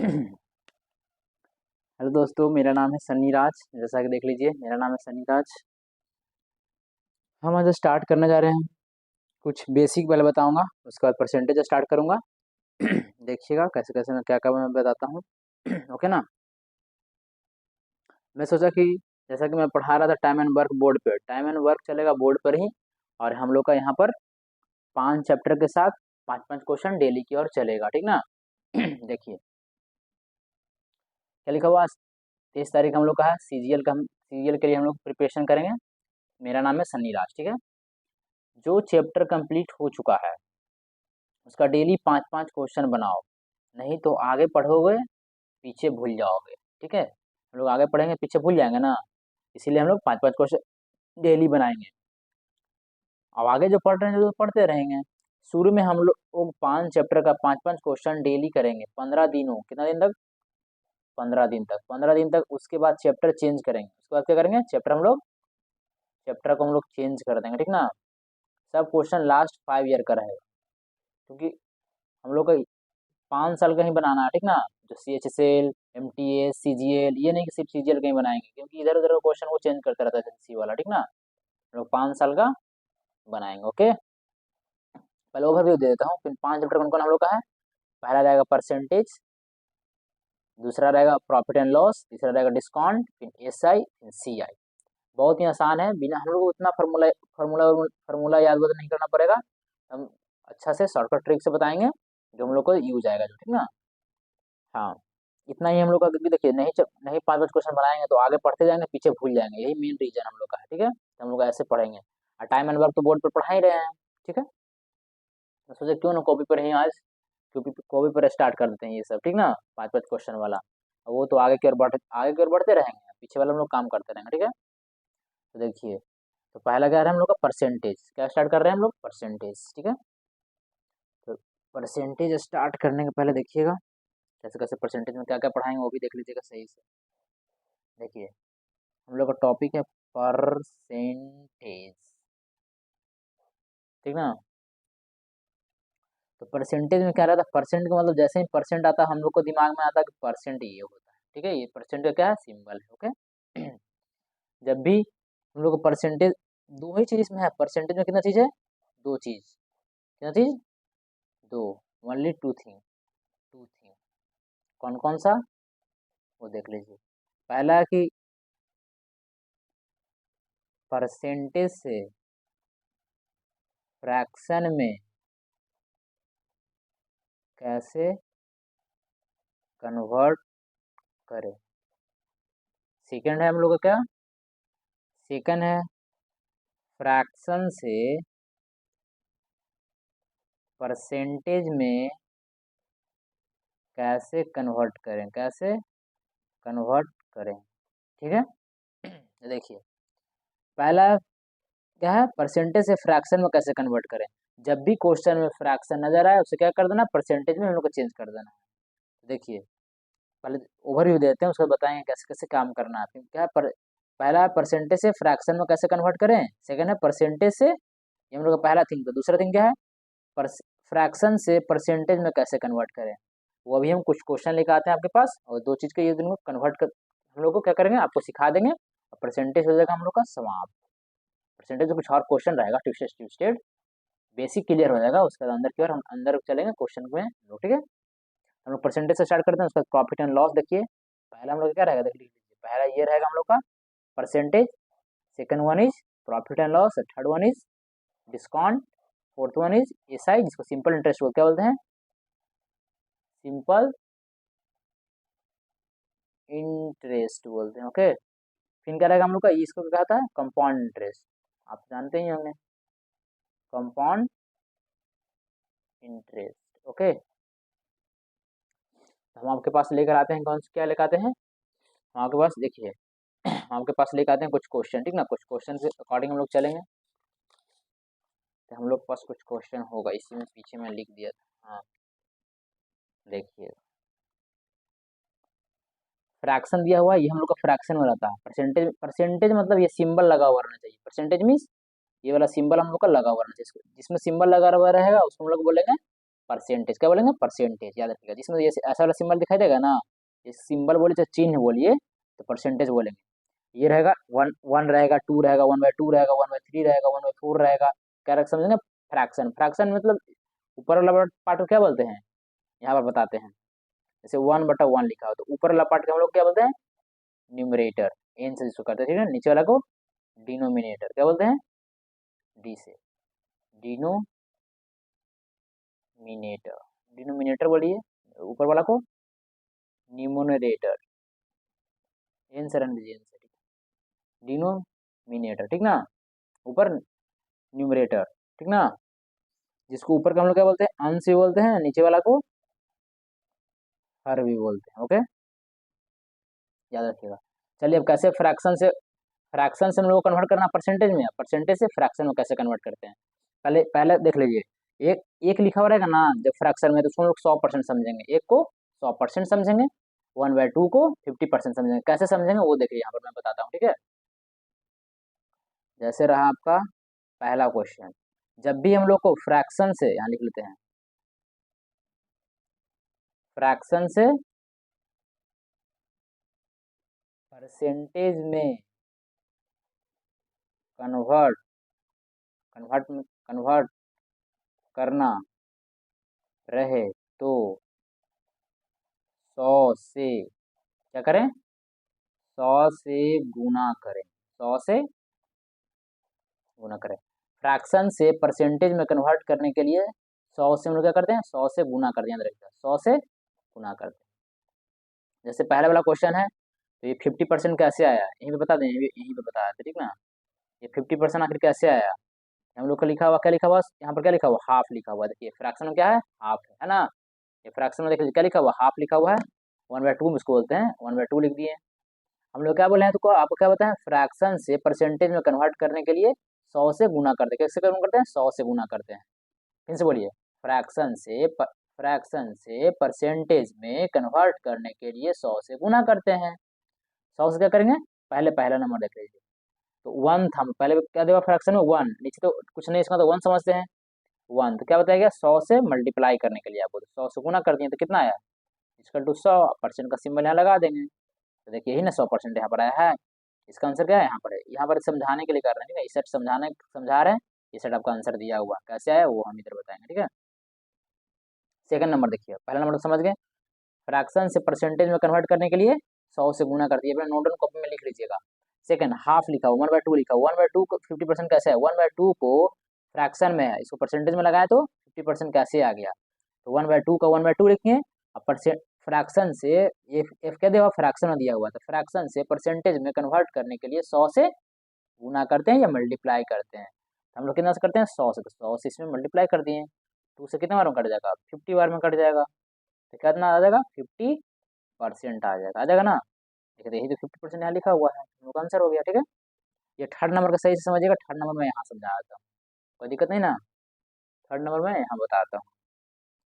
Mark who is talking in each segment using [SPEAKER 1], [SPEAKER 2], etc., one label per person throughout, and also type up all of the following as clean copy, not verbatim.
[SPEAKER 1] Hello दोस्तों, मेरा नाम है सन्नी राज। जैसा कि देख लीजिए, मेरा नाम है सन्नी राज। हम आज स्टार्ट करने जा रहे हैं। कुछ बेसिक पहले बताऊंगा, उसके बाद परसेंटेज स्टार्ट करूंगा। देखिएगा कैसे कैसे मैं क्या क्या मैं बताता हूँ। ओके ना। मैं सोचा कि जैसा कि मैं पढ़ा रहा था टाइम एंड वर्क बोर्ड पे, टाइम एंड वर्क चलेगा बोर्ड पर ही। और हम लोग का यहाँ पर 5 चैप्टर के साथ 5-5 क्वेश्चन डेली की और चलेगा, ठीक ना। देखिए क्या लिखा हुआ। 23 तारीख हम लोग का है सीजीएल का। हम सीजीएल के लिए हम लोग प्रिपरेशन करेंगे। मेरा नाम है सन्नी राज, ठीक है। जो चैप्टर कंप्लीट हो चुका है उसका डेली 5-5 क्वेश्चन बनाओ। नहीं तो आगे पढ़ोगे पीछे भूल जाओगे, ठीक है। हम लोग आगे पढ़ेंगे पीछे भूल जाएंगे ना, इसीलिए हम लोग 5-5 क्वेश्चन डेली बनाएंगे। अब आगे जो पढ़ रहे हैं जो पढ़ते रहेंगे। शुरू में हम लोग 5 चैप्टर का 5-5 क्वेश्चन डेली करेंगे 15 दिनों। कितना दिन तक? 15 दिन तक। 15 दिन तक। उसके बाद चैप्टर चेंज करेंगे। उसके बाद क्या करेंगे? चैप्टर को हम लोग चेंज कर देंगे, ठीक ना। सब क्वेश्चन लास्ट 5 ईयर का रहेगा, क्योंकि हम लोग का 5 साल का ही बनाना है, ठीक ना। जो CHSL, MTS, CGL, ये नहीं कि सिर्फ CGL का ही बनाएंगे, क्योंकि इधर उधर क्वेश्चन वो चेंज करता रहता है SSC वाला, ठीक ना। हम लोग 5 साल का बनाएंगे। ओके, पहले ओवरव्यू दे देता हूँ। फिर 5 चैप्टर कौन कौन हम लोग का है। पहला रहेगा परसेंटेज, दूसरा रहेगा प्रॉफिट एंड लॉस, तीसरा रहेगा डिस्काउंट, फिर SI, फिर CI। बहुत ही आसान है, बिना हम लोग को उतना फार्मूला फार्मूला फार्मूला याद वर्द नहीं करना पड़ेगा। हम अच्छा से शॉर्टकट ट्रिक से बताएंगे जो हम लोग को यूज आएगा, जो, ठीक ना। हाँ, इतना ही हम लोग का। क्योंकि देखिए नहीं 5-5 क्वेश्चन बनाएंगे तो आगे पढ़ते जाएंगे पीछे भूल जाएंगे, यही मेन रीजन हम लोग का है, ठीक है। तो हम लोग ऐसे पढ़ेंगे। और टाइम एंड वर्क तो बोर्ड पर पढ़ा ही रहे हैं, ठीक है। मैं सोचे क्यों ना कॉपी पर ही आज, क्योंकि कॉपी पर स्टार्ट कर देते हैं ये सब, ठीक ना। 5-5 क्वेश्चन वाला। और वो तो आगे की ओर बढ़ते रहेंगे, पीछे वाला हम लोग काम करते रहेंगे, ठीक है। तो देखिए, तो पहला क्या है हम लोग का परसेंटेज। क्या स्टार्ट कर रहे हैं हम लोग? परसेंटेज, ठीक है। तो परसेंटेज स्टार्ट करने के पहले देखिएगा कैसे कैसे परसेंटेज में क्या क्या पढ़ाएंगे, वो भी देख लीजिएगा सही से। देखिए, हम लोग का टॉपिक है परसेंटेज, ठीक ना। तो परसेंटेज में क्या रहता है? परसेंट का मतलब जैसे ही परसेंट आता है हम लोग को दिमाग में आता है कि परसेंट ये होता है, ठीक है। ये परसेंट का क्या है? सिंबल है, ओके। जब भी हम लोग को परसेंटेज, दो ही चीज इसमें है परसेंटेज में। कितना चीज है? दो चीज। कितना चीज? दो। Only two thing. कौन कौन सा? वो देख लीजिए। पहला कि परसेंटेज से फ्रैक्शन में कैसे कन्वर्ट करें। सेकंड है हम लोग का क्या? सेकंड है फ्रैक्शन से परसेंटेज में कैसे कन्वर्ट करें, कैसे कन्वर्ट करें, ठीक है। तो देखिए, पहला क्या है? परसेंटेज से फ्रैक्शन में कैसे कन्वर्ट करें। जब भी क्वेश्चन में फ्रैक्शन नजर आए उसे क्या कर देना? परसेंटेज में हम लोग को चेंज कर देना है। देखिए, पहले ओवरव्यू देते हैं, उसके बाद बताएंगे कैसे कैसे काम करना है। फिर क्या है पहला है परसेंटेज से फ्रैक्शन में कैसे कन्वर्ट करें। सेकंड है परसेंटेज से, ये हम लोग का पहला थिंग। तो दूसरा थिंग क्या है? फ्रैक्शन से परसेंटेज में कैसे कन्वर्ट करें। वो अभी हम कुछ क्वेश्चन लेकर आते हैं आपके पास, और दो चीज के ये दोनों कन्वर्ट कर हम लोग को क्या करेंगे, आपको सिखा देंगे। और परसेंटेज हो जाएगा हम लोग का समाप्त। परसेंटेज में कुछ और क्वेश्चन रहेगा ट्विस्टेड, बेसिक क्लियर हो जाएगा। उसके बाद अंदर की ओर हम अंदर चलेंगे क्वेश्चन में, ठीक है। हम लोग परसेंटेज से स्टार्ट करते हैं, उसका प्रॉफिट एंड लॉस देखिए। पहला हम लोग क्या रहेगा, देख लीजिए। पहला ये रहेगा हम लोग का percentage, second one is profit and loss, third one is discount, fourth one is SI, जिसको सिंपल इंटरेस्ट क्या बोलते हैं? सिंपल इंटरेस्ट बोलते हैं, ओके। फिर क्या रहेगा हम लोग का? इसको क्या कहता है? Compound interest. आप जानते ही होंगे, कंपाउंड इंटरेस्ट, ओके। हम आपके पास लेकर आते हैं कौन से, क्या लेकर आते हैं हम आपके पास? देखिए, हम आपके पास लेकर आते हैं कुछ क्वेश्चन, ठीक ना। कुछ क्वेश्चन के अकॉर्डिंग हम लोग चलेंगे। तो हम लोग के पास कुछ क्वेश्चन होगा, इसी में पीछे मैं लिख दिया था। हाँ, देखिए, फ्रैक्शन दिया हुआ है, ये हम लोग का फ्रैक्शन में रहता है। परसेंटेज, परसेंटेज मतलब ये सिंबल लगा हुआ रहना चाहिए। परसेंटेज मीन्स ये वाला सिंबल हम लोग का लगा हुआ रहना चाहिए। जिसमें सिंबल लगा हुआ रहेगा उसको हम लोग बोलेंगे परसेंटेज, क्या बोलेंगे? परसेंटेज, याद रखिएगा। जिसमें जैसे ऐसा वाला सिंबल दिखाई देगा ना, ये सिंबल बोले चाहे चिन्ह बोलिए, तो परसेंटेज बोलेंगे। ये रहेगा 1 1 रहेगा, 2 रहेगा, 1/2 रहेगा, 1/3 रहेगा, 1/4 रहेगा। क्या रख समझेंगे? फ्रैक्शन। फ्रैक्शन मतलब ऊपर वाला पार्ट को क्या बोलते हैं, यहाँ पर बताते हैं। जैसे 1/1 लिखा हो तो ऊपर वाला पार्ट को हम लोग क्या बोलते हैं? न्यूमरेटर, एन से जिसको करते हैं, ठीक है। नीचे वाला को डिनोमिनेटर, क्या बोलते हैं? डी से, डिनोमिनेटर। डिनोमिनेटर बोलिए, ऊपर वाला को न्यूमरेटर, एन से रन लीजिए, एन से, ठीक है। डिनोमिनेटर, ठीक ना, ऊपर न्यूमरेटर, ठीक ना। जिसको ऊपर का हम लोग क्या बोलते हैं? अंश भी बोलते हैं, नीचे वाला को हर भी बोलते हैं। ओके, याद रखिएगा। चलिए अब कैसे फ्रैक्शन से हम लोग को कन्वर्ट करना परसेंटेज में, परसेंटेज से फ्रैक्शन में कैसे कन्वर्ट करते हैं, पहले पहले देख लीजिए। एक एक लिखा हुआ रहेगा ना जब फ्रैक्शन में, तो उसको हम लोग 100% समझेंगे, एक को 100% समझेंगे, 1/2 को 50% समझेंगे। कैसे समझेंगे वो देखिए, यहाँ पर मैं बताता हूँ, ठीक है। जैसे रहा आपका पहला क्वेश्चन, जब भी हम लोग को फ्रैक्शन से, यहाँ लिख लेते हैं, फ्रैक्शन से परसेंटेज में कन्वर्ट कन्वर्ट कन्वर्ट करना रहे तो 100 से क्या करें? 100 से गुना करें, 100 से गुना करें। फ्रैक्शन से परसेंटेज में कन्वर्ट करने के लिए 100 से हम लोग क्या करते हैं? 100 से गुना कर दिया, 100 से गुना करते हैं। जैसे पहले वाला क्वेश्चन है, तो ये 50% कैसे आया, यहीं पे बता दें, यहीं पे बताया था, ठीक ना। ये 50% आखिर कैसे आया, हम लोग का लिखा हुआ, क्या लिखा हुआ यहाँ पर? क्या लिखा हुआ? हाफ लिखा हुआ। देखिए फ्रैक्शन में क्या है? हाफ है ना। ये फ्रैक्शन में देखिए क्या लिखा हुआ? हाफ लिखा हुआ है। 1/2 में इसको बोलते हैं, 1/2 लिख दिए। हम लोग क्या बोले हैं, तो आपको क्या बताएं? फ्रैक्शन से परसेंटेज में कन्वर्ट करने के लिए 100 से गुना करते हैं। कैसे गुना करते हैं? 100 से गुना करते हैं। फिर से बोलिए, फ्रैक्शन से परसेंटेज में कन्वर्ट करने के लिए 100 से गुना करते हैं। 100 से क्या करेंगे? पहले पहला नंबर देख लीजिए, तो 1 था, पहले क्या देगा फ्रैक्शन में? 1, नीचे तो कुछ नहीं, इसका तो 1 समझते हैं। 1 तो क्या बताया गया? 100 से मल्टीप्लाई करने के लिए आपको, 100 से गुना कर दिए तो कितना आया? इसका टू 100, परसेंट का सिंबल यहाँ लगा देंगे, तो देखिए यही ना 100% यहाँ पर आया है। इसका आंसर क्या है? यहाँ पर है। यहाँ पर समझाने के लिए कर रहे हैं, इस सेट समझा रहे हैं, ये सेट आपका आंसर दिया हुआ, कैसे आया वो हम इधर बताएंगे, ठीक है। सेकंड नंबर देखिए, पहला नंबर तो समझ गए, फ्रैक्शन से परसेंटेज में कन्वर्ट करने के लिए 100 से गुना कर दिए, अपने नोट डाउन कॉपी में लिख लीजिएगा। सेकंड, हाफ लिखा हुआ, 1/2 लिखा हुआ, 1/2 को 50% कैसे है? 1/2 को फ्रैक्शन में है, इसको परसेंटेज में लगाया तो 50% कैसे आ गया? तो 1/2 का 1/2 लिखिए। अब फ्रैक्शन से एफ क्या दिया हुआ? फ्रैक्शन में दिया हुआ, तो फ्रैक्शन से परसेंटेज में कन्वर्ट करने के लिए 100 से गुना करते हैं या मल्टीप्लाई करते हैं। तो हम लोग कितना से करते हैं? 100 से, तो 100 से इसमें मल्टीप्लाई कर दिए, 2 से कितने बार में कट जाएगा? 50 बार में कट जाएगा, तो कितना आ जाएगा? 50% आ जाएगा, आ जाएगा ना। देखिए यही तो 50% यहाँ लिखा हुआ है, हम लोग का आंसर हो गया, ठीक है। ये थर्ड नंबर का सही से समझिएगा, थर्ड नंबर में यहाँ समझा देता हूँ, कोई दिक्कत नहीं ना। थर्ड नंबर में यहाँ बताता हूँ,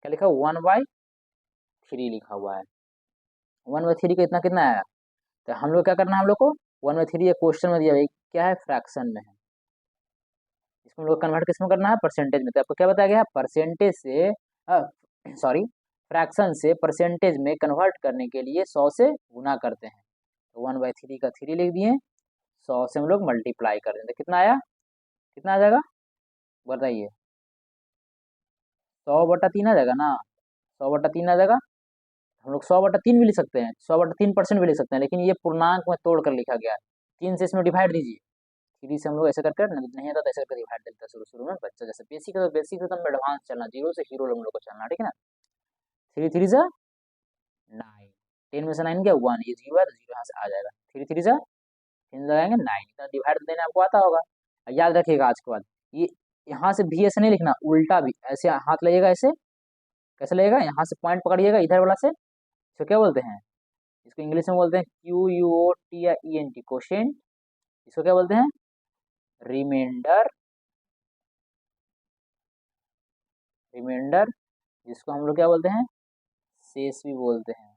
[SPEAKER 1] क्या लिखा? 1/3 लिखा हुआ है। 1/3 का इतना कितना आया? तो हम लोग क्या करना है, हम लोग को 1/3 ये क्वेश्चन में दिया है, क्या है? फ्रैक्शन में है, इसको हम लोग कन्वर्ट किस में करना है? परसेंटेज में। तो आपको क्या बताया गया? परसेंटेज से सॉरी, फ्रैक्शन से परसेंटेज में कन्वर्ट करने के लिए 100 से गुना करते हैं, तो 1/3 का 3 लिख दिए, 100 से हम लोग मल्टीप्लाई कर देंगे, कितना आया? कितना आ जाएगा बताइए? 100/3 आ जाएगा ना, 100/3 आ जाएगा। हम लोग 100/3 भी लिख सकते हैं, 100/3% भी लिख सकते हैं, लेकिन ये पूर्णांक में तोड़ कर लिखा गया है। 3 से इसमें डिवाइड दीजिए, 3 से हम लोग ऐसे करके, नहीं आता तो ऐसे करके डिवाइड देते हैं। शुरू शुरू में बच्चा जैसे बेसिक है, तो बेसिक से एकदम एडवांस चलना, 0 से हीरो हम लोग को चलना, ठीक है ना। 3 3 जा 9, 10 में से 9 क्या? 1, ये 0 है तो 0 यहाँ से आ जाएगा। 3 3 जा 3 लगाएंगे 9, इतना डिवाइड देने आपको आता होगा। याद रखिएगा आज के बाद, ये यहाँ से भी ऐसे नहीं लिखना, उल्टा भी ऐसे हाथ लगेगा, ऐसे कैसे लगेगा? यहाँ से पॉइंट पकड़िएगा इधर वाला से, इसको क्या बोलते हैं? इसको इंग्लिश में बोलते हैं QUOTIENT, क्वोशिएंट। इसको क्या बोलते हैं? रिमाइंडर, रिमाइंडर, जिसको हम लोग क्या बोलते हैं? शेष भी बोलते हैं,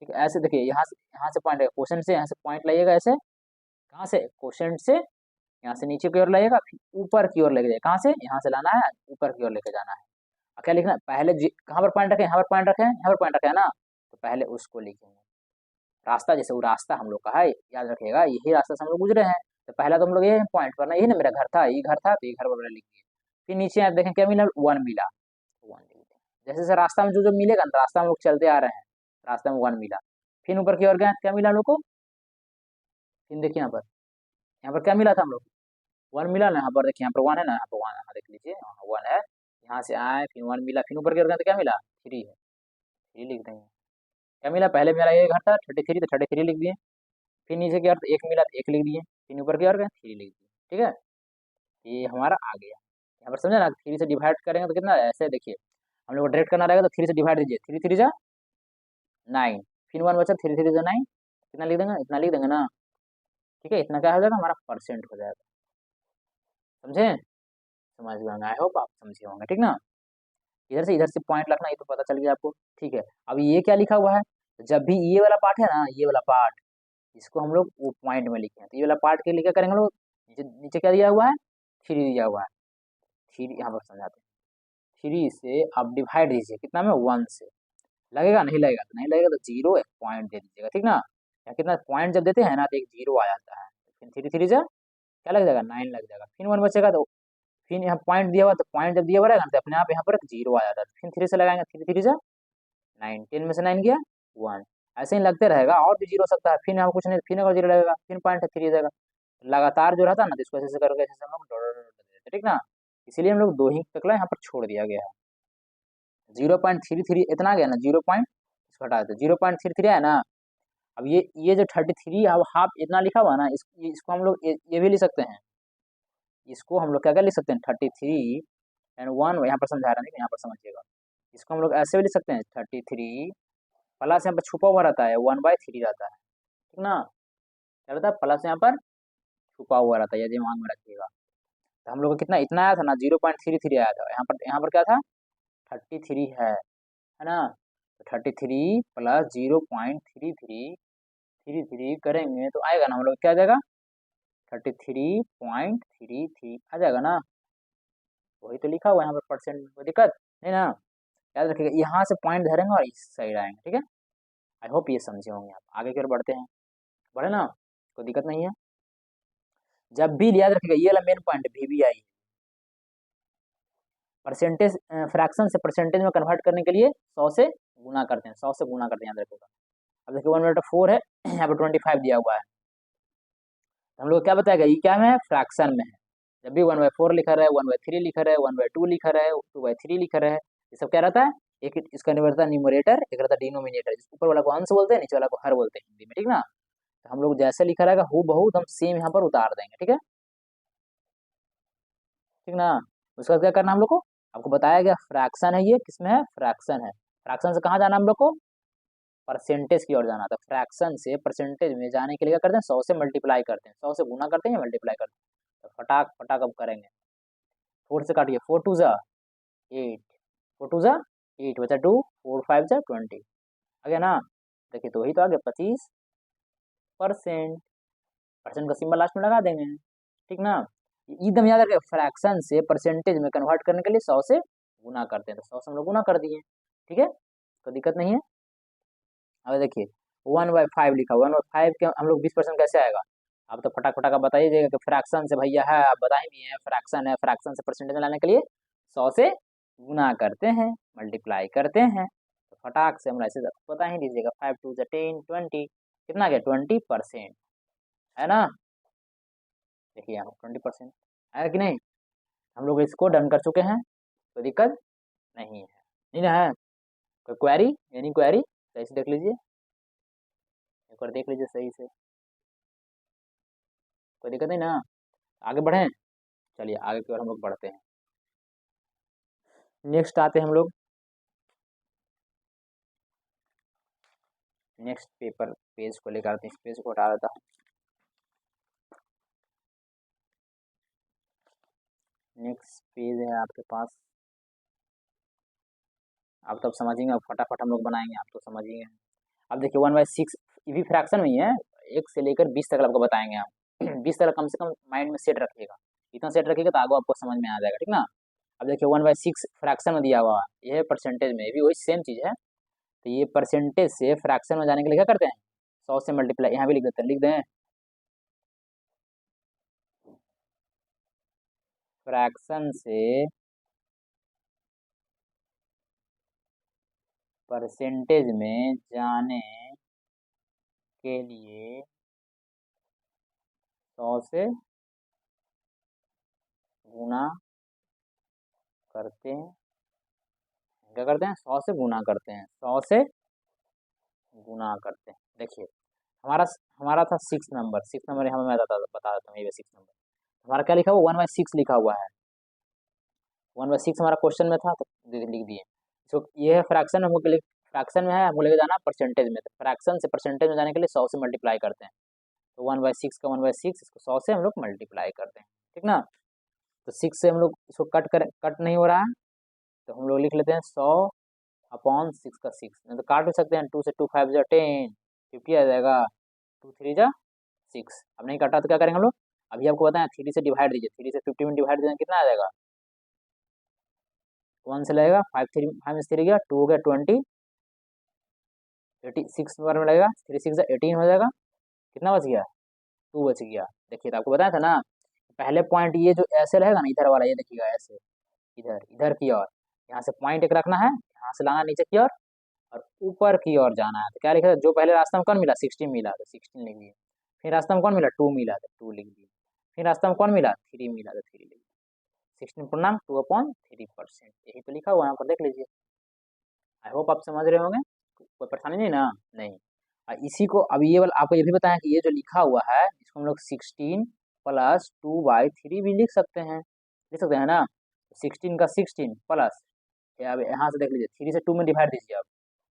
[SPEAKER 1] ठीक है। ऐसे देखिए, यहाँ से पॉइंट है, क्वेश्चन से यहाँ से पॉइंट लाइएगा ऐसे, कहाँ से? क्वेश्चन से यहाँ से नीचे की ओर लाइएगा, फिर ऊपर की ओर लेके जाए, कहाँ से? यहाँ से लाना है, ऊपर की ओर लेके जाना है। क्या लिखना पहले, कहाँ पर पॉइंट रखें, यहाँ पर पॉइंट रखें, यहाँ पर पॉइंट रखें ना, तो पहले उसको लिखेंगे। रास्ता जैसे वो रास्ता हम लोग का है, याद रखिएगा यही रास्ता से हम लोग गुजरे हैं, तो पहला तो हम लोग ये पॉइंट पर ना, ये ना मेरा घर था, ये घर था, तो ये घर पर लिख दिए। फिर नीचे आप देखें क्या मिला, 1 मिला, 1 लिख दें। जैसे जैसे रास्ता में जो जो मिलेगा ना, रास्ता हम लोग चलते आ रहे हैं, रास्ते में 1 मिला। फिर ऊपर की ओर गए, क्या मिला हम लोग को, फिर देखिए यहाँ पर क्या मिला था हम लोग, 1 मिला ना, यहाँ पर देखिए, यहाँ पर 1 है ना, यहाँ पर 1, यहाँ देख लीजिए, 1 है, यहाँ से आए फिर 1 मिला, फिर ऊपर की ओर गए तो क्या मिला, 3 है, 3 लिख देंगे। क्या मिला, पहले मेरा ये घर था 33, तो 33 लिख दिए। फिर नीचे की ओर 1 मिला तो 1 लिख दिए, फिर ऊपर की ओर गए 3 लिख दिए, ठीक है। ये हमारा आ गया। यहाँ पर समझा ना, 3 से डिवाइड करेंगे तो कितना, ऐसे देखिए हम लोग को डायरेक्ट करना रहेगा तो 3 से डिवाइड दीजिए, 3 3 जा 9, फिर 1 बचा, 3 3 जा 9, कितना लिख देंगे, इतना लिख देंगे ना, ठीक है। इतना क्या हो जाएगा, हमारा परसेंट हो जाएगा। समझे, समझ गए, आई होप आप समझे होंगे, ठीक ना। इधर से पॉइंट रखना, ये तो पता चल गया आपको, ठीक है। अब ये क्या लिखा हुआ है, तो जब भी ये वाला पार्ट है ना, ये वाला पार्ट, इसको हम लोग वो पॉइंट में लिखे हैं, तो ये वाला पार्ट के लिए क्या करेंगे हम लोग, नीचे नीचे क्या दिया हुआ है, 3 दिया हुआ है, 3 यहाँ पर समझाते हैं। 3 से आप डिवाइड दीजिए कितना में, 1 से, लगेगा नहीं लगेगा, तो नहीं लगेगा तो 0 एक पॉइंट दे दीजिएगा, ठीक ना। या कितना पॉइंट जब देते हैं ना, तो एक 0 आ जाता है, फिर 3 3 जा क्या लग जाएगा, 9 लग जाएगा, फिर 1 बचेगा, तो फिर यहाँ पॉइंट दिया हुआ, तो पॉइंट जब दिया हुआ रहेगा तो अपने आप यहाँ पर एक 0 आ जाता है, फिर 3 से लगाएंगे, 3 3 जा 9, 10 में से 9 गया 1, ऐसे ही लगते रहेगा, और भी 0 हो सकता है, फिर यहाँ कुछ नहीं, फिर अगर 0 लगेगा, फिर पॉइंट 3 जाएगा, लगातार जो रहता है ना, तो इसको ऐसे करके ऐसे हम लोग डॉट डॉट डॉट देते हैं, ठीक ना। इसीलिए हम लोग 2 ही तकला यहाँ पर छोड़ दिया गया है। 0.33 इतना गया ना, 0 पॉइंट इसको हटा देते, 0.33 है ना। अब ये जो 33 अब हाफ इतना लिखा हुआ है ना, इसको हम लोग ये भी लिख सकते हैं, इसको हम लोग क्या क्या लिख सकते हैं, 33 एंड 1, यहाँ पर समझा रहा है, यहाँ पर समझिएगा, इसको हम लोग ऐसे भी लिख सकते हैं, 33 प्लस यहाँ पर छुपा हुआ रहता है 1/3 रहता है, ठीक ना। क्या रहता है, प्लस यहाँ पर छुपा हुआ रहता है, ये दिमाग में रखिएगा। तो हम लोग को कितना इतना आया था ना, 0.33 आया था, यहाँ पर क्या था, 33 है ना। तो 33 प्लस 0.33 करेंगे तो आएगा ना, हम लोग क्या आ जाएगा, 33.33 आ जाएगा ना। वही तो लिखा हुआ है यहाँ पर परसेंट, कोई दिक्कत नहीं ना। याद रखिएगा, यहाँ से पॉइंट धरेंगे और इस साइड आएंगे, ठीक है। आई होप ये समझे होंगे आप। आगे की ओर बढ़ते हैं, बढ़े ना, कोई दिक्कत नहीं है। जब भी याद रखिएगा, ये वाला main point VBI, percentage fraction से परसेंटेज में कन्वर्ट करने के लिए 100 से गुना करते हैं, 100 से गुना करते हैं, याद रखिएगा। अब देखिए 1/4 है, यहाँ पर 25 दिया हुआ है, तो हम लोग क्या बताएगा, ये क्या में है, फ्रैक्शन में है। जब भी 1/4 लिखा रहा है, 1/3 लिखा रहा है, 1/2 लिखा रहा है, 2/3 लिखा रहा है, ये सब क्या रहता है, एक इसका रहता है न्यूमरेटर, एक रहता है डिनोमिनेटर। ऊपर वाला को अंश बोलते हैं, नीचे वाला को हर बोलते हैं हिंदी में, ठीक ना। तो हम लोग जैसे लिखा रहेगा हूँ बहुत हम सेम यहाँ पर उतार देंगे, ठीक है, ठीक ना। उसका क्या करना हम लोग को, आपको बताया गया फ्रैक्शन है, ये किसमें है, फ्रैक्शन है। फ्रैक्शन से कहाँ जाना हम लोग को, परसेंटेज की ओर जाना था। फ्रैक्शन से परसेंटेज में जाने के लिए क्या करते हैं, 100 से मल्टीप्लाई करते हैं, 100 से गुना करते हैं या मल्टीप्लाई करते हैं। तो फटाक फटाक अब करेंगे, 4 से काटिए, 4 2 जा 8, 4 2 जा 8 बचा 2, 4 5 जा 20 आ गया ना। देखिए तो वही तो आ गया 25%, परसेंट का सिंबल लास्ट में लगा देंगे, ठीक ना। एकदम याद रखिए, फ्रैक्शन से परसेंटेज में कन्वर्ट करने के लिए 100 से गुना करते हैं, तो 100 से हम लोग गुना कर दिए, ठीक है, तो दिक्कत नहीं है। अब देखिए 1/5 लिखा, 1/5 के हम लोग 20% कैसे आएगा। आप तो फटाक फटाक बताइएगा कि फ्रैक्शन से भैया है, आप बताए भी हैं फ्रैक्शन है, फ्रैक्शन से परसेंटेज में लाने के लिए 100 से गुना करते हैं, मल्टीप्लाई करते हैं, तो फटाक से हम ऐसे बता ही दीजिएगा, 5 2 10 20 कितना गया, 20% है ना। देखिए यहाँ 20% है कि नहीं। हम लोग इसको डन कर चुके हैं, कोई दिक्कत नहीं है, नहीं ना है। कोई क्वेरी, यानी क्वेरी सही से देख लीजिए, एक बार देख लीजिए सही से, कोई दिक्कत नहीं ना। आगे बढ़ें, चलिए आगे की ओर हम लोग बढ़ते हैं। नेक्स्ट आते हैं हम लोग, नेक्स्ट पेपर पेज को लेकर आते हैं, इस पेज को हटा देता हूँ। नेक्स्ट पेज है आपके पास, आप तो अब समझिएगा, फटाफट हम लोग बनाएंगे, आप तो समझिए। अब देखिए 1/6 ये भी फ्रैक्शन में ही है, 1 से लेकर 20 तक आपको बताएंगे हम। 20 तक कम से कम माइंड में सेट रखिएगा, इतना सेट रखिएगा तो आगे आपको समझ में आ जाएगा, ठीक ना। अब देखिए 1/6 फ्रैक्शन में दिया हुआ है, ये परसेंटेज में भी वही सेम चीज़ है। तो ये परसेंटेज से फ्रैक्शन में जाने के लिए क्या करते हैं, 100 से मल्टीप्लाई, यहाँ भी लिख देते हैं, लिख दें फ्रैक्शन से परसेंटेज में जाने के लिए 100 से गुना करते हैं। क्या करते हैं, 100 से गुना करते हैं, 100 से गुना करते हैं। देखिए हमारा हमारा था 6 नंबर, 6 नंबर यहाँ मैं बता देता हूँ, ये 6 नंबर हमारा क्या लिखा हुआ, 1/6 लिखा हुआ है, 1/6 हमारा क्वेश्चन में था तो लिख दिए। तो ये है फ्रैक्शन, हमको फ्रैक्शन में है, हमको लेके जाना परसेंटेज में, तो फ्रैक्शन से परसेंटेज में जाने के लिए 100 से मल्टीप्लाई करते हैं। तो 1/6 का 1/6, इसको 100 से हम लोग मल्टीप्लाई करते हैं, ठीक ना। तो 6 से हम लोग इसको कट नहीं हो रहा है, तो हम लोग लिख लेते हैं 100/6 का 6, नहीं तो काट भी सकते हैं, 2 से 2 5 जा 10, 50 आ जाएगा, 2 3 जा 6। अब नहीं काटा तो क्या करेंगे हम लोग, अभी आपको बताएं 3 से डिवाइड दीजिए, 3 से 50 में डिवाइड देना कितना आ जाएगा, 1 से लगेगा, 5 में 3 गया, 2 हो गया 20, 86 बार में लगेगा, 3 6 18 हो जाएगा, कितना बच गया, 2 बच गया। देखिए तो आपको बताया था ना, पहले पॉइंट ये जो ऐसे रहेगा ना, इधर वाला ये देखिएगा ऐसे, इधर इधर की ओर, यहाँ से पॉइंट एक रखना है, यहाँ से लाना नीचे की ओर और ऊपर की ओर जाना है। तो क्या लिखा है, जो पहले रास्ता में कौन मिला, 16 मिला तो 16 लिख दिए, फिर रास्ता में कौन मिला, 2 मिला तो 2 लिख दिए, फिर रास्ता में कौन मिला, 3 मिला तो 3 लिख दिए। 16 पूर्णांक 2/3%, यही तो लिखा हुआ है, यहाँ पर देख लीजिए। आई होप आप समझ रहे होंगे, कोई परेशानी नहीं ना, नहीं। इसी को अब ये वाला आपको ये भी बताया कि ये जो लिखा हुआ है इसको हम लोग 16 + 2/3 भी लिख सकते हैं ना। 16 का 16 प्लस, अब यहाँ से देख लीजिए 3 से 2 में डिवाइड दीजिए, अब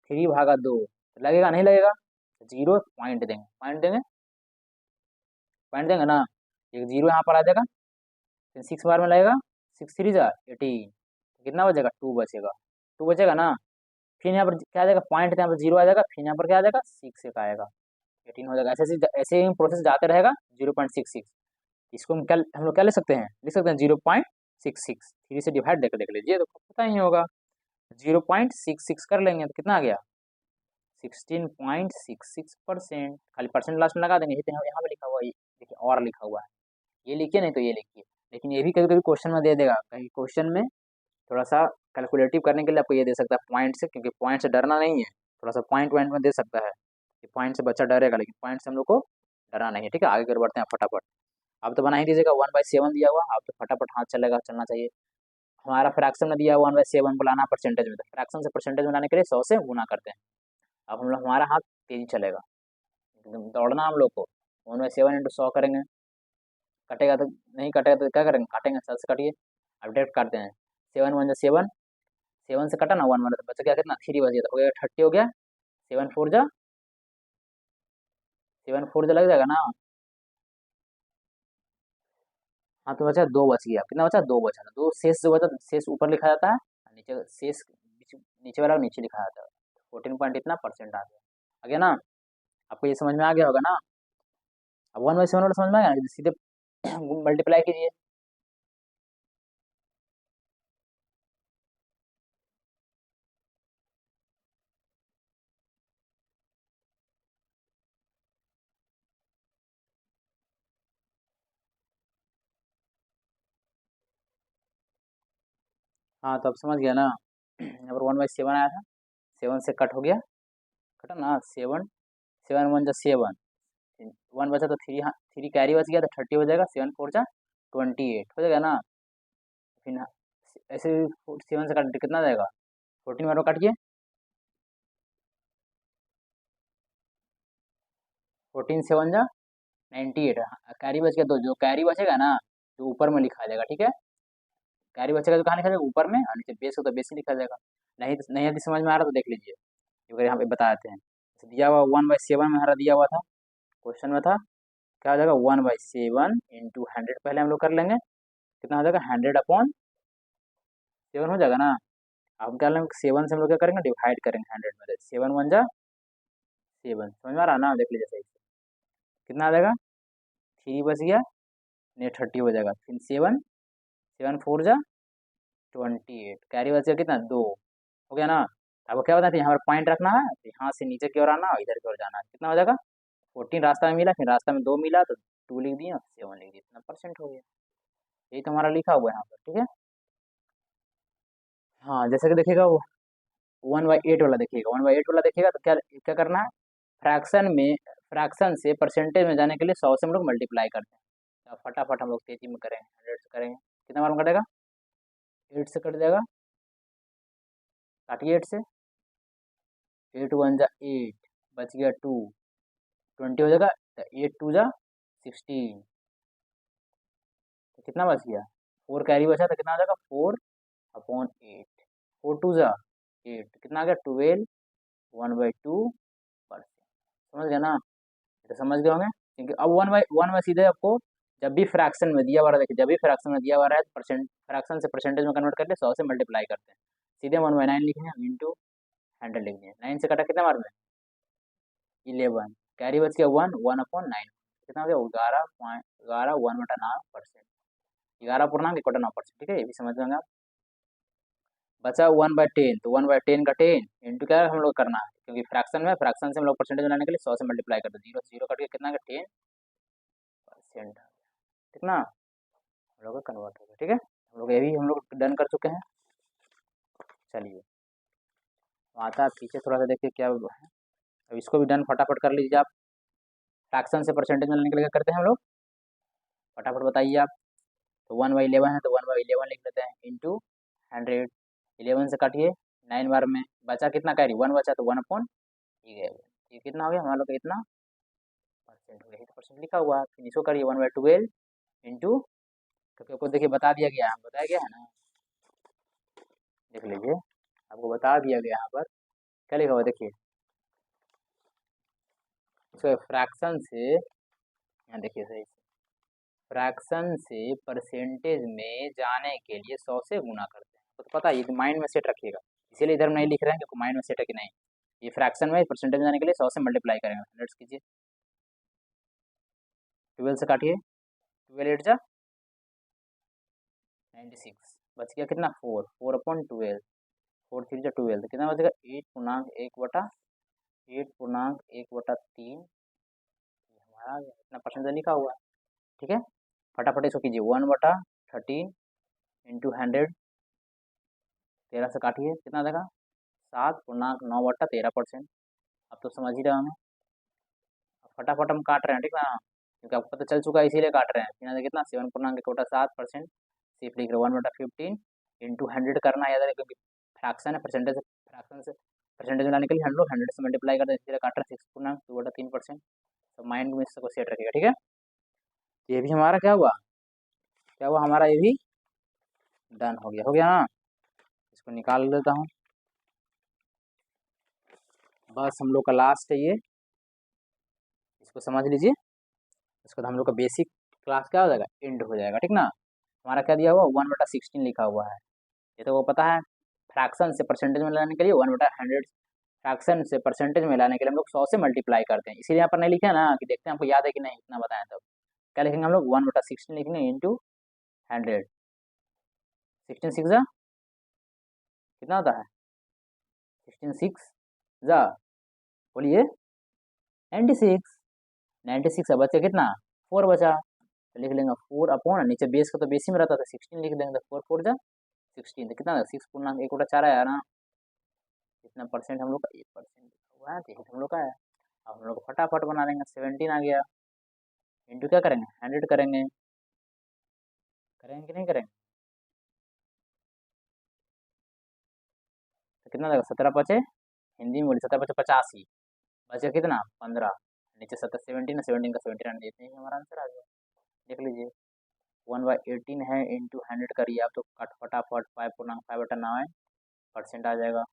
[SPEAKER 1] 3/2 लगेगा नहीं लगेगा, 0 पॉइंट देंगे ना, एक 0 यहाँ पर आ जाएगा, फिर 6 बार में लगेगा, 6 3 जा 18, कितना बचेगा, 2 बचेगा, 2 बचेगा ना। फिर यहाँ पर क्या आ जाएगा, पॉइंट यहाँ पर 0 आ जाएगा, फिर यहाँ पर क्या आ जाएगा, 6 एक आएगा, 18 हो जाएगा। ऐसे ऐसे ही प्रोसेस जाते रहेगा, 0.66, इसको हम लोग क्या लिख सकते हैं 0.66, 3 से डिवाइड देख लीजिए तो पता ही होगा, 0.66 कर लेंगे तो कितना आ गया, 16.66%। खाली परसेंट लास्ट में लगा देंगे, तो यहाँ पे लिखा हुआ है, देखिए और लिखा हुआ है, ये लिखिए नहीं तो ये लिखिए। लेकिन ये भी कभी कभी क्वेश्चन में दे देगा, कहीं क्वेश्चन में थोड़ा सा कैलकुलेटिव करने के लिए आपको ये दे सकता है पॉइंट से, क्योंकि पॉइंट से डरना नहीं है, थोड़ा सा पॉइंट वाइंट में दे सकता है कि पॉइंट से बच्चा डरेगा, लेकिन पॉइंट से हम लोग को डरना नहीं है, ठीक है। आगे कर बढ़ते हैं फटाफट। आप तो बना ही दीजिएगा, 1/7 दिया हुआ, आप तो फटाफट हाथ चलना चाहिए। हमारा फ्रैक्शन में दिया हुआ 1/7 को लाना परसेंटेज में, तो फ्रैक्शन से परसेंटेज में लाने के लिए 100 से गुना करते हैं। अब हम लोग हमारा हाथ तेजी चलेगा, एकदम दौड़ना हम लोग को, 1/7 × 100 करेंगे, कटेगा तो नहीं, कटेगा तो क्या करेंगे, काटेंगे, 7 से काटिए, अब डायरेक्ट काटते हैं, 7 × 1 = 7, 7 से कटा ना 1 1 तो बचा क्या, कितना 3 बच गया, तो हो गया 30 हो गया, 7 4 जा 7 4 जा लग जाएगा ना। हाँ तो बचा 2 बच गया, कितना बचा, 2 बचा, 2 शेष जो बचा, शेष ऊपर लिखा जाता है, नीचे शेष नीचे वाला नीचे लिखा जाता है, 14 पॉइंट इतना परसेंट आ गया ना। आपको ये समझ में आ गया होगा ना। अब 1/7 वाला समझ में आ गया ना, सीधे मल्टीप्लाई कीजिए। हाँ तो अब समझ गया ना, यहाँ पर 1/7 आया था, 7 से कट हो गया, कटा ना, 7 7 1 = 7, 1 बचा तो 3, हाँ 3 कैरी बच गया तो 30 हो जाएगा, 7 4 जा 28 हो जाएगा ना। फिर ऐसे 7 से कट कितना जाएगा, 14 बार काटिए, 14 7 जा 98, कैरी बच गया तो जो कैरी बचेगा ना, जो ऊपर में लिखा जाएगा, ठीक है। कैरी बचेगा तो कहाँ लिखा जाएगा, ऊपर में, और नीचे बेस हो तो बेस ही लिखा जाएगा। नहीं यदि समझ में आ रहा तो देख लीजिए, क्योंकि यहाँ पे बता देते हैं। जैसे दिया हुआ 1/7 में हमारा दिया हुआ था, क्वेश्चन में था, क्या हो जाएगा, 1/7 × 100 पहले हम लोग कर लेंगे, कितना हो जाएगा, 100/7 हो जाएगा ना। अब क्या लेंगे, 7 से हम लोग क्या करेंगे, डिवाइड करेंगे 100 में, 7 1 जा 7, समझ में आ रहा ना, देख लीजिए सही से, कितना आ जाएगा, 3 बच गया, नहीं 30 हो जाएगा, फिर 7 7 4 जा 28, कैरी बच गया कितना 2, हो गया ना। आपको क्या बताया था, यहाँ पर पॉइंट रखना है, तो यहाँ से नीचे की ओर आना और इधर की ओर जाना है, कितना हो जाएगा 14 रास्ता में मिला, फिर रास्ता में 2 मिला तो 2 लिख दिया, 7 लिख दिया, इतना परसेंट हो गया। यही तो हमारा लिखा हुआ है यहाँ पर, ठीक है। हाँ जैसे कि देखिएगा वो 1/8 वाला देखिएगा, 1/8 वाला देखिएगा तो क्या क्या करना है, फ्रैक्शन से परसेंटेज में जाने के लिए 100 से हम लोग मल्टीप्लाई करते हैं। तो फटाफट हम लोग तेजी में करेंगे, 100 से करेंगे, कितना मालूम कटेगा, 8 से कट जाएगा, काटिए 8 से, 8 1 जा 8, बच गया 2, 20 हो जाएगा, तो 8 2 जा 16, तो कितना बच गया 4 कैरी बचा, तो कितना हो जाएगा 4/8, 4 2 जा 8, कितना आ गया 12, 1/2%। समझ गया ना, ये तो समझ गए होंगे, क्योंकि अब 1/1 में सीधे आपको जब भी फ्रैक्शन में दिया हुआ रहा, देखिए जब भी फ्रैक्शन में दिया हुआ रहा है परसेंट, फ्रैक्शन से परसेंटेज में कन्वर्ट करके 100 से मल्टीप्लाई करते हैं, सीधे 1/9 लिखेंगे इंटू 100 लिख दिए, 9 से कटा कितना मार में 11, कैरी बच गया 1/9, कितना हो गया 11/9%, 11.9%, ठीक है, ये भी समझ लेंगे आप। बचा 1/10, तो 1/10 का 10 इंटू क्या हम लोग करना है, क्योंकि फ्रैक्शन में, फ्रैक्शन से हम लोग परसेंटेज लाने के लिए 100 से मल्टीप्लाई करते हैं, 0 से 0 कट के कितना 10%, ठीक ना, हम लोग का कन्वर्ट हो गया, ठीक है, हम लोग ये भी हम लोग डन कर चुके हैं। चलिए आता है पीछे थोड़ा सा देखिए क्या है, अब इसको भी डन फटाफट कर लीजिए आप। फ्रैक्शन से परसेंटेज में लाने के लिए क्या करते हैं हम लोग, फटाफट बताइए आप। तो 1/11 है तो 1/11 लिख लेते हैं इंटू 100, 11 से काटिए 9 बार में बचा कितना कैरी 1 बचा, तो 1/11, ये कितना हो गया हमारा लोग का, इतना परसेंट हो गया, तो परसेंट लिखा हुआ है, फिर इसको करिए 1/12 इंटू, क्योंकि आपको देखिए बता दिया गया है, बताया गया है ना, देख लीजिए आपको बता दिया गया यहाँ पर क्या लिखा हुआ देखिए, इसको फ्रैक्शन से, यहाँ देखिए सही से, फ्रैक्शन से परसेंटेज में जाने के लिए 100 से गुना करते हैं, तो पता है ये माइंड में सेट रखिएगा, इसीलिए इधर नहीं लिख रहे हैं क्योंकि माइंड में सेट है कि नहीं, ये फ्रैक्शन में परसेंटेज में जाने के लिए 100 से मल्टीप्लाई करेंगे, 100 कीजिए, 12 से काटिए, 12 8 जा 96, बच गया कितना 4, 4/12, 4 3 जा 12, तो कितना बचेगा 8/1/3, हमारा इतना परसेंटेज लिखा हुआ है, ठीक है। फटाफट इसको कीजिए 1/13 इंटू 100, 13 से काटिए कितना देगा 7/9/13%, अब तो समझ ही रहे होंगे, अब फटाफट हम काट रहे हैं, ठीक ना, क्योंकि आपको पता चल चुका है इसीलिए काट रहे हैं, यहाँ देखिए कितना 7/7%, सिर्फ लिख रहे 1/15 इंटू 100 करना याद है, क्योंकि फ्रैक्शन है, फ्रैक्शन से परसेंटेज में लाने के लिए हम लोग 100 से मल्टीप्लाई करते हैं, इसीलिए काट रहे हैं 6/2/3%, तो माइंड में इसको सेट रखिएगा, ठीक है। ये भी हमारा क्या हुआ, हमारा ये भी डन हो गया ना, इसको निकाल लेता हूँ, बस हम लोग का लास्ट है ये, इसको समझ लीजिए, इसको तो हम लोग का बेसिक क्लास क्या हो जाएगा एंड हो जाएगा, ठीक ना। हमारा क्या दिया हुआ 1/16 लिखा हुआ है, ये तो वो पता है, फ्रैक्शन से परसेंटेज में लाने के लिए 1/100, फ्रैक्शन से परसेंटेज में लाने के लिए हम लोग 100 से मल्टीप्लाई करते हैं, इसीलिए यहाँ पर नहीं लिखे ना, कि देखते हैं आपको याद है कि नहीं, इतना बताएं तब क्या लिखेंगे हम लोग 1/16 लिखेंगे इंटू 100, 16 6 जा कितना होता है 16 6 जा बोलिए 96, 96 है, बचा कितना 4 बचा, तो लिख लेंगे 4 नीचे बेस का तो बेस ही में रहता था 16 लिख देंगे, 4 4 जा 16, तो कितना 6/1/4 आया ना, इतना परसेंट हम लोग का 1% हुआ है, तो हम लोग का है। अब हम लोग फटाफट बना देंगे, 17 आ गया इंटू क्या करेंगे 100 करेंगे, कि नहीं करेंगे, तो कितना देगा 17×5 हिंदी में बोली 17×5 = 85, बचा कितना 15, नीचे 17 17 का 17 देते हैं, हमारा आंसर आ गया, देख लीजिए 1/18 है इंटू 100 करिए आप, तो कट फटाफट 5/5/9% आ जाएगा,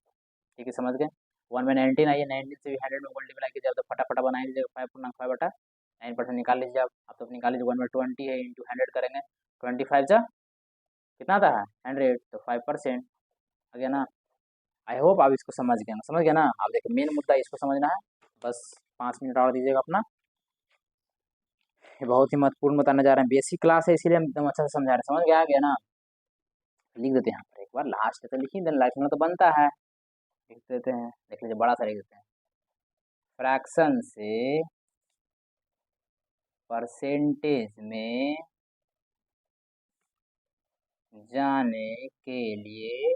[SPEAKER 1] ठीक है समझ गए। 1/19 आइए, 19 से भी 100 में मल्टीप्लाई कीजिए, आप तो फटाफट बना लीजिएगा, 5/5/9% निकाल लीजिए आप तो निकाल लीजिए, 1/20 है इंटू 100 करेंगे, 25 जा कितना आता है 100, तो 5% आ गया ना। आई होप आप इसको समझ गया ना, आप देखिए मेन मुद्दा इसको समझना है, बस 5 मिनट और दीजिएगा अपना, ये बहुत ही महत्वपूर्ण बताने जा रहे हैं, बेसिक क्लास है इसीलिए हम एकदम अच्छा से समझा रहे हैं, समझ गया ना, लिख देते हैं यहाँ पर एक बार लास्ट तो लिखी, देन लास्ट में तो बनता है, लिख देते हैं, देख लीजिए बड़ा सा लिख देते हैं। फ्रैक्शन से परसेंटेज में जाने के लिए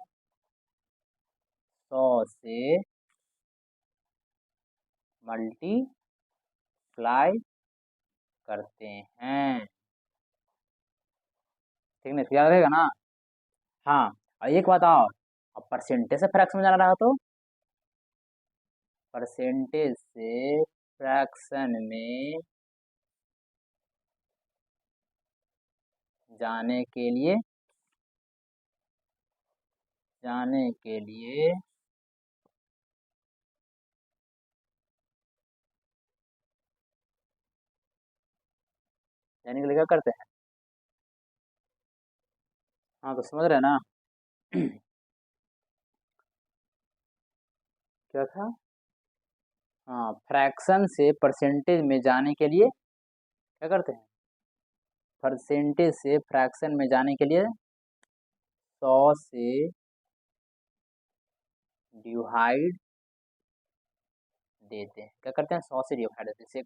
[SPEAKER 1] 100 से मल्टीप्लाई करते हैं, ठीक है, याद रहेगा ना। हाँ, और एक बात और, अब परसेंटेज से फ्रैक्शन में जाना रहा तो परसेंटेज से फ्रैक्शन में जाने के लिए जाने के लिए क्या करते हैं। हाँ तो समझ रहे हैं ना। क्या था, हाँ, फ्रैक्शन से परसेंटेज में जाने के लिए क्या करते हैं, परसेंटेज से फ्रैक्शन में जाने के लिए 100 से डिवाइड देते हैं। क्या करते हैं, 100 से डिवाइड देते हैं,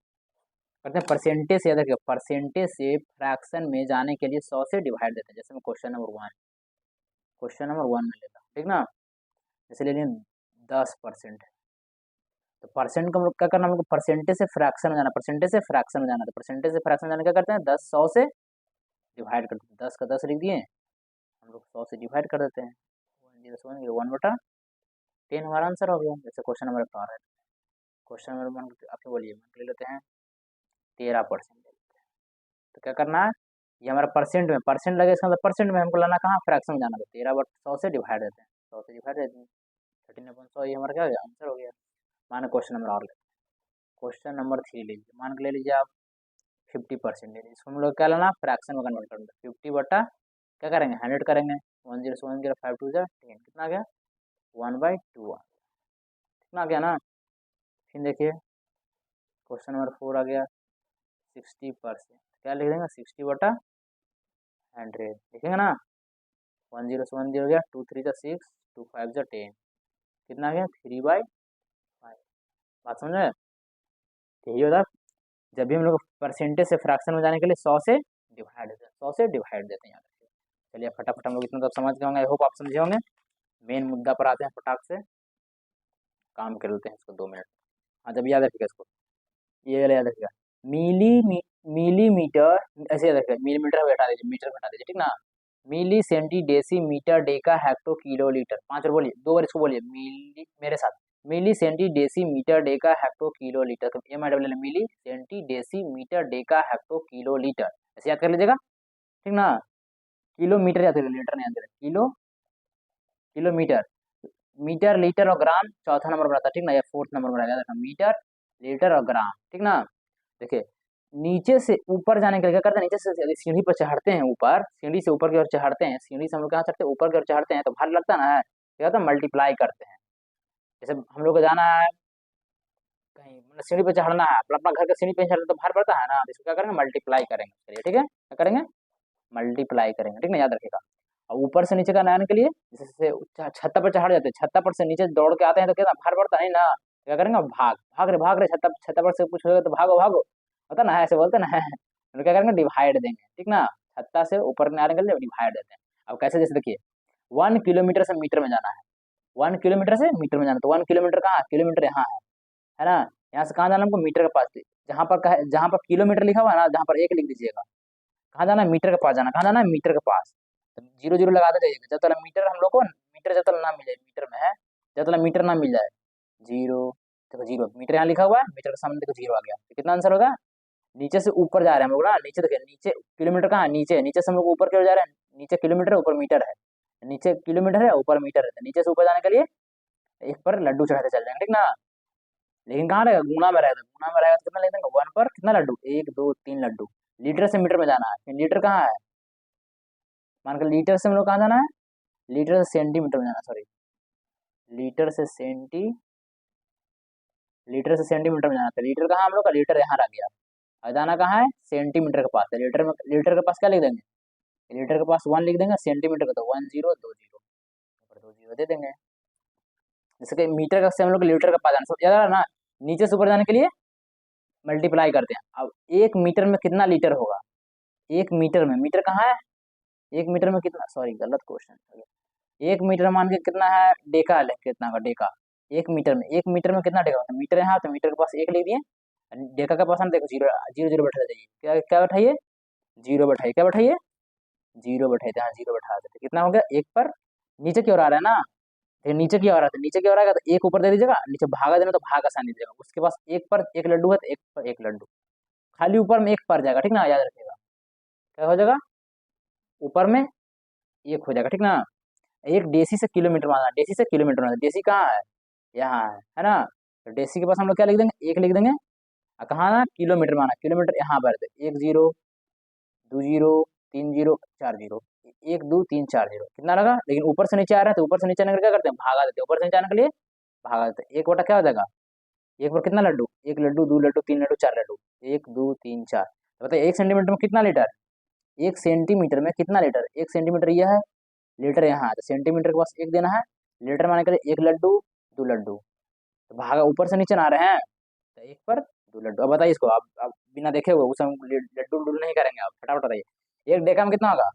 [SPEAKER 1] करते हैं परसेंटेज से, याद रखिए परसेंटेज से फ्रैक्शन में जाने के लिए 100 से डिवाइड देते हैं। जैसे मैं क्वेश्चन नंबर 1 में लेता हूँ, ठीक ना, जैसे ले लें 10%, तो परसेंट को हम लोग क्या करना, हमको परसेंटेज से फ्रैक्शन में जाना, परसेंटेज से फ्रैक्शन में जाना, तो परसेंटेज से फ्रैक्शन में जाने क्या करते हैं, 10 100 से डिवाइड करते हैं, 10 का 10 लिख दिए, हम लोग 100 से डिवाइड कर देते हैं, 1/10 हमारा आंसर हो गया। जैसे क्वेश्चन नंबर 4 है, क्वेश्चन नंबर आपको बोलिए ले लेते हैं 13%, तो क्या करना है, ये हमारा परसेंट में, परसेंट लगे इसका मतलब परसेंट में हमको लाना कहाँ, फ्रैक्शन में जाना, तो 13/100 से डिवाइड देते हैं, 100 से डिवाइड देते हैं, 13/100, ये हमारा क्या हो गया, आंसर हो गया। माने क्वेश्चन नंबर और लेते हैं, क्वेश्चन नंबर 3 लीजिए, मान के ले लीजिए आप 50% ले लीजिए, इसको हम लोग क्या लेना, फ्रैक्शन में कन्वर्ट करना, 50 बटा क्या करेंगे, 100 करेंगे, 10 5 कितना आ गया, 1/2 कितना आ गया ना। फिर देखिए क्वेश्चन नंबर 4 आ गया 60%, क्या लिख देंगे, 60/100 लिखेंगे ना, 10 हो गया, 2 3 6, 2 5 10, कितना आ गया 3/5, बात समझ में। यही होता है जब भी हम लोग परसेंटेज से फ्रैक्शन में जाने के लिए 100 से डिवाइड देते हैं, 100 से डिवाइड देते हैं, याद रखिए। चलिए फटाफट हम लोग इतना तो समझ गए होंगे, आई होप आप समझे होंगे। मेन मुद्दा पर आते हैं, फटाक से काम कर लेते हैं इसको 2 मिनट। हाँ जब याद रखिएगा इसको, ये वाला याद रखिएगा, मिलीमीटर, ऐसे याद रखिएगा, मिलीमीटर हटा दीजिए, मीटर हटा दीजिए, ठीक ना, milli centi deci metre deca hecto kilo litre, 5 बार बोलिए, 2 बार इसको बोलिए, मिली मेरे साथ, milli centi deci metre deca hecto kilo litre, तो MILL milli centi deci metre deca hecto kilo litre, ऐसे याद कर लीजिएगा, ठीक ना। किलोमीटर याद करिए, लीटर नहीं याद करिए, किलोमीटर, मीटर लीटर और ग्राम चौथा नंबर पर आता है, ठीक ना, या 4th नंबर पर आएगा, देखना मीटर लीटर और ग्राम, ठीक ना। देखिए नीचे से ऊपर जाने के लिए क्या करते हैं, नीचे से यदि सीढ़ी पर चढ़ते हैं, ऊपर सीढ़ी से ऊपर की ओर चढ़ते हैं, सीढ़ी से हम लोग कहाँ चढ़ते हैं, ऊपर की ओर चढ़ते हैं, तो भार लगता ना है, क्या होता है, मल्टीप्लाई करते हैं। जैसे हम लोग को जाना है कहीं, मतलब सीढ़ी पे चढ़ना है, अपना अपना घर का सीढ़ी पे चढ़ना तो भार पड़ता है ना, तो इसको क्या करेंगे, मल्टीप्लाई करेंगे, चलिए ठीक है, क्या करेंगे, मल्टीप्लाई करेंगे, ठीक ना, याद रखिएगा। और ऊपर से नीचे का आने के लिए जैसे छत्ता पर चढ़ जाते हैं, छत्ता पर से नीचे दौड़ के आते हैं, तो क्या भार पड़ता नहीं ना, क्या करेंगे, भाग रहे छत्ता छत्ता पर से कुछ होगा तो भागो भागो, होता ना ऐसे बोलते ना, तो क्या करेंगे, डिवाइड देंगे, ठीक ना, छत्ता से ऊपर में आने के लिए डिवाइड देते हैं। अब कैसे, जैसे देखिए 1 किलोमीटर से मीटर में जाना है, 1 किलोमीटर से मीटर में जाना, तो 1 किलोमीटर कहाँ है, किलोमीटर यहाँ है ना, यहाँ से कहाँ जाना हमको, मीटर के पास, जहाँ पर किलोमीटर लिखा हुआ है ना, जहाँ पर 1 लिख दीजिएगा, कहाँ जाना है, मीटर के पास जाना, कहाँ जाना है, मीटर के पास, तो 0 0 लगाते जाइएगा, जब तक मीटर हम लोग को, मीटर जब तक ना मिले, मीटर में है, जब तक मीटर ना मिल जाए, 0, देखो 0 मीटर यहाँ लिखा हुआ है, मीटर के सामने देखो 0 आ गया, तो कितना आंसर होगा, नीचे से ऊपर जा रहे हैं हम लोग ना, नीचे देखिए, नीचे किलोमीटर कहाँ है, नीचे, नीचे से हम लोग ऊपर की ओर जा रहे हैं, नीचे किलोमीटर है, ऊपर मीटर है, नीचे किलोमीटर है, ऊपर मीटर है, तो नीचे से ऊपर जाने के लिए एक पर लड्डू चढ़ाते चल जाएंगे, ठीक ना। लेकिन कहाँ रहेगा, गुना में रहेगा, गुना में रहेगा तो कितना ले देंगे, 1 पर कितना लड्डू, 1 2 3 लड्डू। लीटर से मीटर में जाना है, फिर लीटर कहाँ है, मान कर लीटर से हम लोग कहाँ जाना है, लीटर से सेंटीमीटर में जाना, सॉरी, लीटर से सेंटी लीटर से सेंटीमीटर में जाना था, लीटर कहाँ हम लोग का, लीटर यहाँ रह गया, और जाना कहाँ है, सेंटीमीटर के पास है, लीटर में, लीटर के पास क्या लिख देंगे, लीटर के पास 1 लिख देंगे, सेंटीमीटर का तो 10 20, 0 दे देंगे। जैसे कि मीटर का से हम लोग लीटर का पा जाना सब याद ना, नीचे से ऊपर जाने के लिए मल्टीप्लाई करते हैं। अब 1 मीटर में कितना लीटर होगा, 1 मीटर में, मीटर कहाँ है, 1 मीटर में कितना, सॉरी गलत क्वेश्चन, 1 मीटर मान के कितना है, डेका है, कितना का डेका, 1 मीटर में, 1 मीटर में कितना डेका होता है, मीटर यहाँ तो मीटर के पास 1 लिख दिए, डेका के पास हम देखो 0 0 0 बैठा जाइए, क्या क्या बैठाइए, 0 बैठाइए, क्या बैठाइए, 0 बैठाइए, हाँ 0 बैठा देते, कितना हो गया 1 पर, नीचे की ओर आ रहा है ना, फिर नीचे की ओर आता है, नीचे की ओर आएगा तो 1 ऊपर दे दीजिएगा, नीचे भागा देना तो भाग आसानी दे देगा, उसके पास 1 पर 1 लड्डू है तो 1 पर 1 लड्डू, खाली ऊपर में 1 पर जाएगा, ठीक ना, याद रखिएगा, क्या हो जाएगा, ऊपर में 1 हो जाएगा, ठीक ना। एक डेसी से किलोमीटर माना, डेसी से किलोमीटर माना, डेसी कहाँ है ना, तो डेसी के पास हम लोग क्या लिख देंगे, 1 लिख देंगे, और कहाँ ना किलोमीटर माना, किलोमीटर यहाँ पर, 1 0 2 0 3 0 4 0, 1 2 3 4 0, कितना लगा, लेकिन ऊपर से नीचे आ रहा है तो ऊपर से नीचे आने के लिए क्या करते हैं, भागा देते हैं, ऊपर से नीचे आने के लिए भागा देते हैं, 1 बटा क्या हो जाएगा, 1 पर कितना लड्डू, 1 लड्डू 2 लड्डू 3 लड्डू 4 लड्डू, 1 2 3 4, तो बताइए 1 सेंटीमीटर में कितना लीटर, 1 सेंटीमीटर में कितना लीटर, 1 सेंटीमीटर यह है, लीटर यहाँ है, तो सेंटीमीटर के पास 1 देना है, लीटर माने के लिए 1 लड्डू 2 लड्डू, तो भागा ऊपर से नीचे ना आ रहे हैं, तो 1 पर 2 लड्डू। अब बताइए इसको, आप बिना देखे हुए उस लड्डू लड्डू नहीं करेंगे, आप फटाफट बताइए, 1 डेका में कितना होगा,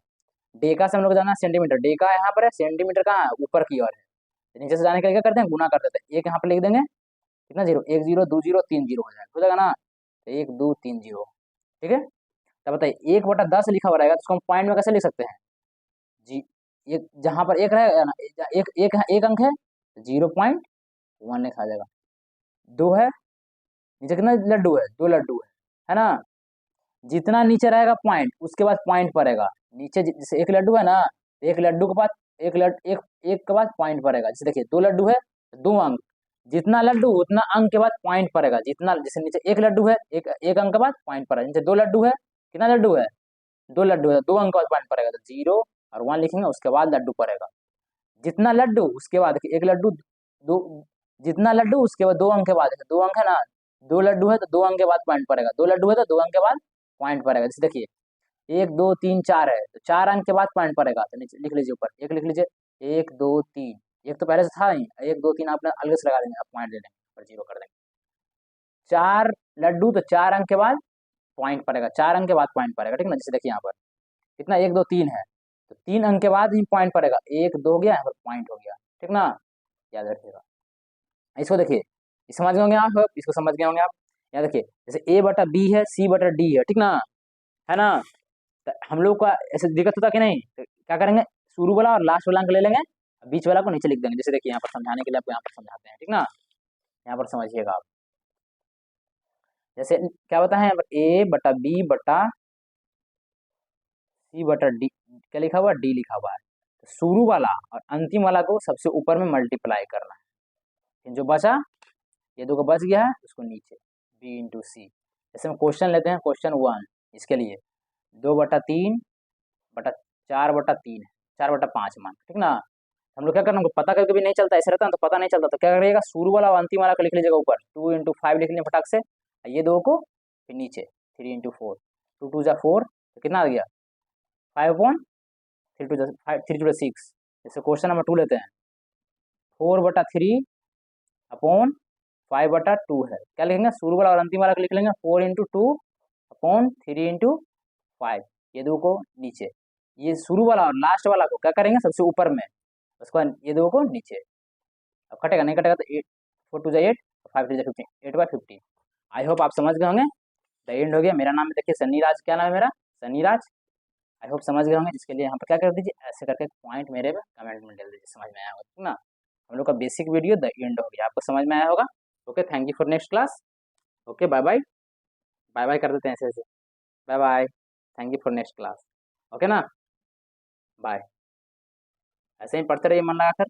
[SPEAKER 1] डेका से हम लोग जाना है सेंटीमीटर, डेका यहाँ पर है, सेंटीमीटर कहाँ है, ऊपर की ओर है, तो नीचे से जाने के लिए क्या करते हैं, गुना कर देते हैं, 1 यहाँ पर लिख देंगे, कितना 0, 1 0 2 0 3 0 हो जाएगा ना, तो 1 2 3 0, ठीक है। तो बताइए 1 बटा 10 लिखा हुआ रहेगा तो उसको हम पॉइंट में कैसे लिख सकते हैं जी, ये जहाँ पर 1 रहेगा ना, एक एक एक अंक है, 0.1 लिखा जाएगा, 2 है, नीचे कितना लड्डू है, 2 लड्डू है ना, जितना नीचे रहेगा पॉइंट उसके बाद पॉइंट पड़ेगा, नीचे जैसे 1 लड्डू है ना, 1 लड्डू के बाद एक के बाद पॉइंट पड़ेगा, जैसे देखिए 2 लड्डू है, 2 अंक, जितना लड्डू उतना अंक के बाद पॉइंट पड़ेगा, जितना जैसे नीचे 1 लड्डू है, एक अंक के बाद पॉइंट पड़ेगा, नीचे 2 लड्डू है, कितना लड्डू है, 2 लड्डू है, 2 अंक के बाद पॉइंट पड़ेगा, तो 0 और 1 लिखेंगे, उसके बाद लड्डू पड़ेगा, जितना लड्डू उसके बाद एक लड्डू, दो, जितना लड्डू उसके बाद 2 अंक के बाद, 2 अंक है ना, 2 लड्डू है तो 2 अंक के बाद पॉइंट पड़ेगा, 2 लड्डू है तो 2 अंक के बाद पॉइंट पड़ेगा, जैसे देखिए 1 2 3 4 है तो 4 अंक के बाद पॉइंट पड़ेगा, तो नीचे लिख लीजिए, ऊपर 1 लिख लीजिए, 1 2 3, 1 तो पहले से था ही, 1 2 3 आपने अलग से लगा देंगे, आप पॉइंट दे देंगे और 0 कर देंगे, 4 लड्डू तो 4 अंक के बाद पॉइंट पड़ेगा, 4 अंक के बाद पॉइंट पड़ेगा, ठीक ना, जैसे देखिए यहाँ पर कितना 1 2 3 है, तो 3 अंक के बाद ही पॉइंट पड़ेगा, 1 2 हो गया, यहाँ पर पॉइंट हो गया, ठीक ना, याद रखिएगा। इसको देखिए, समझ गए होंगे आप, इसको समझ गए होंगे आप, याद देखिए, जैसे A बटा B है, C बटा D है, ठीक ना, है ना, तो हम लोग का ऐसे दिक्कत होता कि नहीं, तो क्या करेंगे, शुरू वाला और लास्ट वाला अंक ले लेंगे, बीच वाला को नीचे लिख देंगे, जैसे देखिए यहाँ पर समझाने के लिए आपको यहाँ पर समझाते हैं, ठीक ना, यहाँ पर समझिएगा आप, जैसे क्या बताए यहाँ पर A बटा B बटा C बटा D, क्या लिखा हुआ, D लिखा हुआ है, तो शुरू वाला और अंतिम वाला को सबसे ऊपर में मल्टीप्लाई करना है, फिर जो बचा, ये 2 का बच गया है उसको नीचे B इंटू सी, जैसे हम क्वेश्चन लेते हैं, क्वेश्चन 1 इसके लिए 2 बटा 3 बटा 4 बटा 3 है, 4 बटा 5 मान, ठीक ना, हम लोग क्या करना, हमको पता कभी नहीं चलता, ऐसे रहता ना तो पता नहीं चलता, तो क्या करिएगा, शुरू वाला और अंतिम वाला को लिख लीजिएगा ऊपर, 2 इंटू 5 लिख लीजिए फटाक से, ये 2 को फिर नीचे 3 इंटू 4, 2 2 जा 4, तो कितना आ गया 5 अपॉन 3 2 5 3 2 6, जैसे क्वेश्चन नंबर 2 लेते हैं, 4 बटा 3 अपॉन 5 बटा 2 है, क्या लिखेंगे, शुरू वाला और अंतिम वाला को लिख लेंगे 4 इंटू 2 अपॉन 3 इंटू 5, ये 2 को नीचे, ये शुरू वाला और लास्ट वाला को क्या करेंगे सबसे ऊपर में, उसको ये 2 को नीचे, अब कटेगा नहीं कटेगा तो 8 4 2 8 5 3 15, 8 बाय 15, आई होप आप समझ गए होंगे, द एंड हो गया, मेरा नाम देखिए सन्नी राज, क्या नाम है मेरा, सन्नी राज, आई होप समझ गए होंगे, जिसके लिए यहाँ पर क्या कर दीजिए, ऐसे करके पॉइंट मेरे में कमेंट में डाल दीजिए, समझ में आया होगा, ठीक ना, हम लोग का बेसिक वीडियो द एंड हो गया, आपको समझ में आया होगा, okay, thank you for next class, okay bye bye, bye bye कर देते हैं ऐसे ऐसे, bye bye, thank you for next class, okay ना, बाय, ऐसे ही पढ़ते रहिए मन लगाकर।